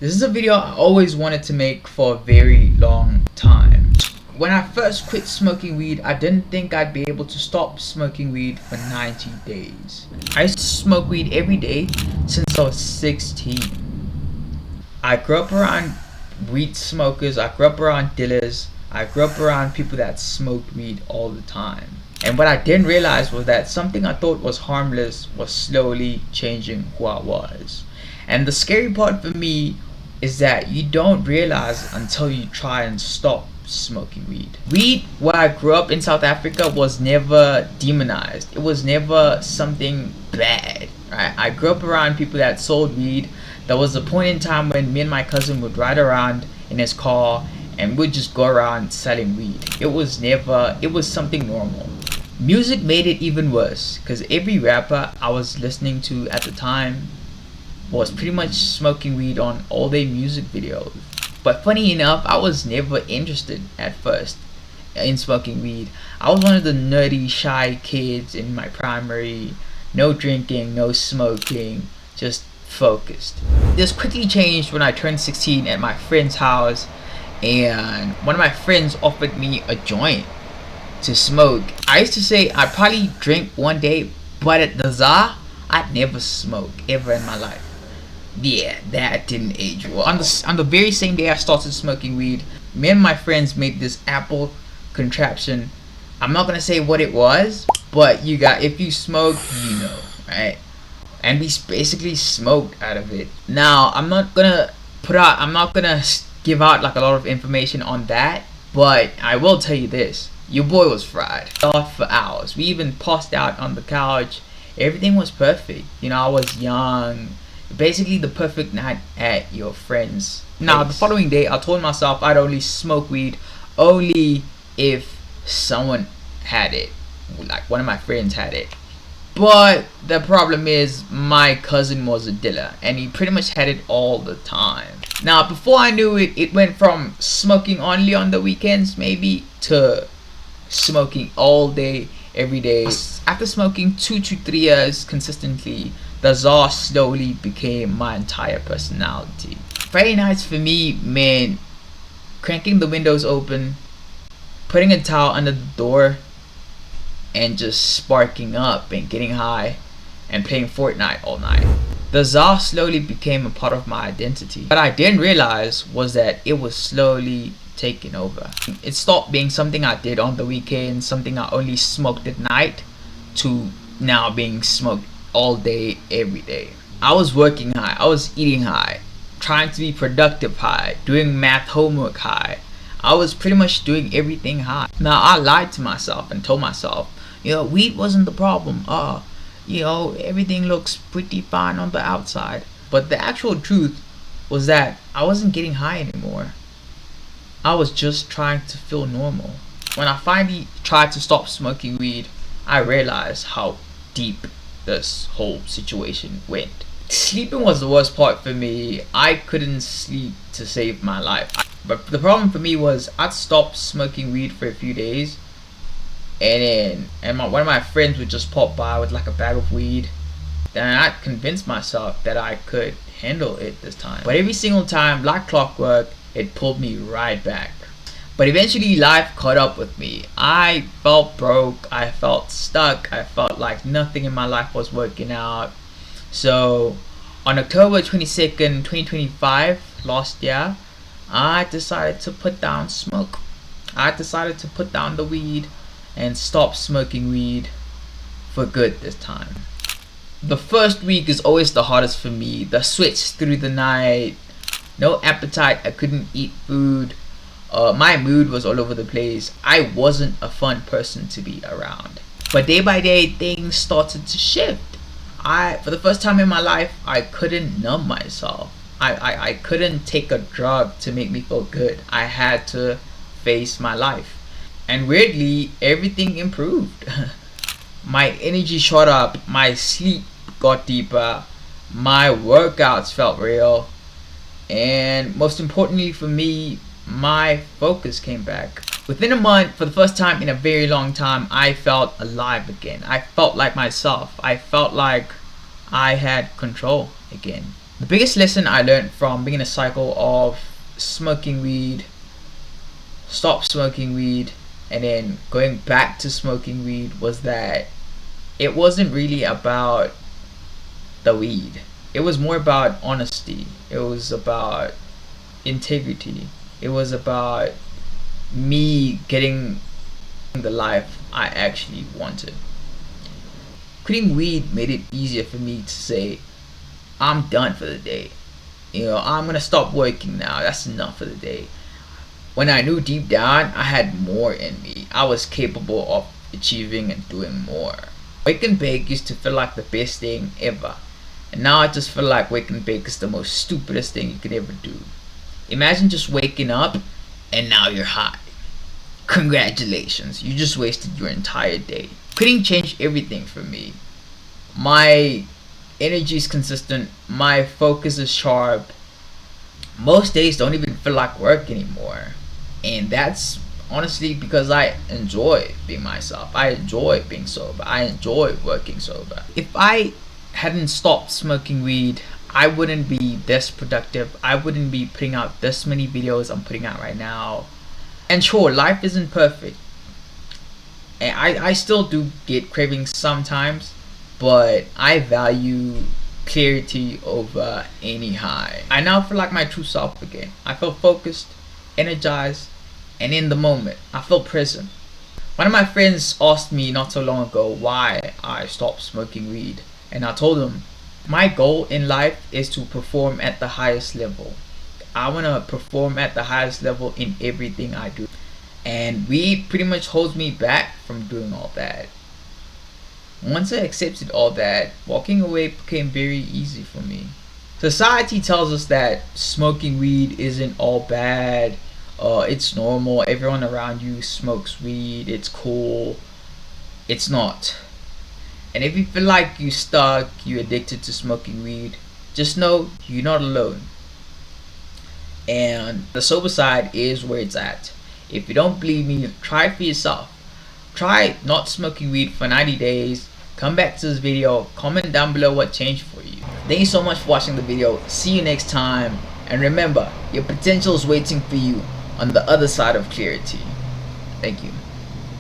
This is a video I always wanted to make for a very long time. When I first quit smoking weed, I didn't think I'd be able to stop smoking weed for 90 days. I used to smoke weed every day since I was 16. I grew up around weed smokers, I grew up around dealers, I grew up around people that smoked weed all the time. And what I didn't realize was that something I thought was harmless was slowly changing who I was. And the scary part for me is that you don't realize until you try and stop smoking weed. Weed, where I grew up in South Africa, was never demonized. It was never something bad, right? I grew up around people that sold weed. There was a point in time when me and my cousin would ride around in his car and we'd just go around selling weed. It was something normal. Music made it even worse because every rapper I was listening to at the time was pretty much smoking weed on all their music videos. But funny enough, I was never interested at first in smoking weed. I was one of the nerdy, shy kids in my primary. No drinking, no smoking, just focused. This quickly changed when I turned 16 at my friend's house, and one of my friends offered me a joint to smoke. I used to say I'd probably drink one day, but at the ZA, I'd never smoke ever in my life. Yeah, that didn't age well. On the very same day I started smoking weed, me and my friends made this Apple contraption. I'm not gonna say what it was, but if you smoke, you know, right? And we basically smoked out of it. Now, I'm not gonna give out like a lot of information on that, but I will tell you this: your boy was fried. Off for hours. We even passed out on the couch. Everything was perfect. You know, I was young. Basically the perfect night at your friend's. Now, the following day, I told myself I'd only smoke weed only if someone had it, like one of my friends had it. But the problem is my cousin was a dealer and he pretty much had it all the time. Now, before I knew it, it went from smoking only on the weekends maybe to smoking all day, every day. After smoking 2 to 3 years consistently, the ZA slowly became my entire personality. Friday nights for me meant cranking the windows open, putting a towel under the door, and just sparking up and getting high and playing Fortnite all night. The ZA slowly became a part of my identity. What I didn't realize was that it was slowly taking over. It stopped being something I did on the weekends, something I only smoked at night, to now being smoked all day, every day. I was working high, I was eating high, trying to be productive high, doing math homework high. I was pretty much doing everything high. Now, I lied to myself and told myself, weed wasn't the problem. Everything looks pretty fine on the outside. But the actual truth was that I wasn't getting high anymore. I was just trying to feel normal. When I finally tried to stop smoking weed, I realized how deep this whole situation went. Sleeping was the worst part for me. I couldn't sleep to save my life. But the problem for me was I'd stop smoking weed for a few days, and then one of my friends would just pop by with like a bag of weed. Then I'd convince myself that I could handle it this time. But every single time, like clockwork, it pulled me right back. But eventually life caught up with me. I felt broke, I felt stuck, I felt like nothing in my life was working out. So on October 22nd, 2025, last year, I decided to put down smoke. I decided to put down the weed and stop smoking weed for good this time. The first week is always the hardest for me. The switch through the night, no appetite, I couldn't eat food. My mood was all over the place. I wasn't a fun person to be around. But day by day, things started to shift. For the first time in my life, I couldn't numb myself. I couldn't take a drug to make me feel good. I had to face my life. And weirdly, everything improved. My energy shot up, my sleep got deeper, my workouts felt real, and most importantly for me, my focus came back. Within a month, for the first time in a very long time, I felt alive again. I felt like myself. I felt like I had control again. The biggest lesson I learned from being in a cycle of smoking weed, stop smoking weed, and then going back to smoking weed was that it wasn't really about the weed. It was more about honesty. It was about integrity. It was about me getting the life I actually wanted. Quitting weed made it easier for me to say, I'm done for the day. I'm gonna stop working now. That's enough for the day. When I knew deep down I had more in me, I was capable of achieving and doing more. Wake and bake used to feel like the best thing ever. And now I just feel like wake and bake is the most stupidest thing you could ever do. Imagine just waking up and now you're high. Congratulations, you just wasted your entire day. Quitting changed everything for me. My energy is consistent, my focus is sharp. Most days don't even feel like work anymore. And that's honestly because I enjoy being myself. I enjoy being sober. I enjoy working sober. If I hadn't stopped smoking weed, I wouldn't be this productive. I wouldn't be putting out this many videos I'm putting out right now. And sure, life isn't perfect. And I still do get cravings sometimes, but I value clarity over any high. I now feel like my true self again. I feel focused, energized, and in the moment. I feel present. One of my friends asked me not so long ago why I stopped smoking weed, and I told him my goal in life is to perform at the highest level. I want to perform at the highest level in everything I do, and weed pretty much holds me back from doing all that. Once I accepted all that, walking away became very easy for me. Society tells us that smoking weed isn't all bad. It's normal. Everyone around you smokes weed. It's cool. It's not. And if you feel like you're stuck, you're addicted to smoking weed, just know you're not alone. And the sober side is where it's at. If you don't believe me, try it for yourself. Try not smoking weed for 90 days. Come back to this video, comment down below what changed for you. Thank you so much for watching the video. See you next time. And remember, your potential is waiting for you on the other side of clarity. Thank you.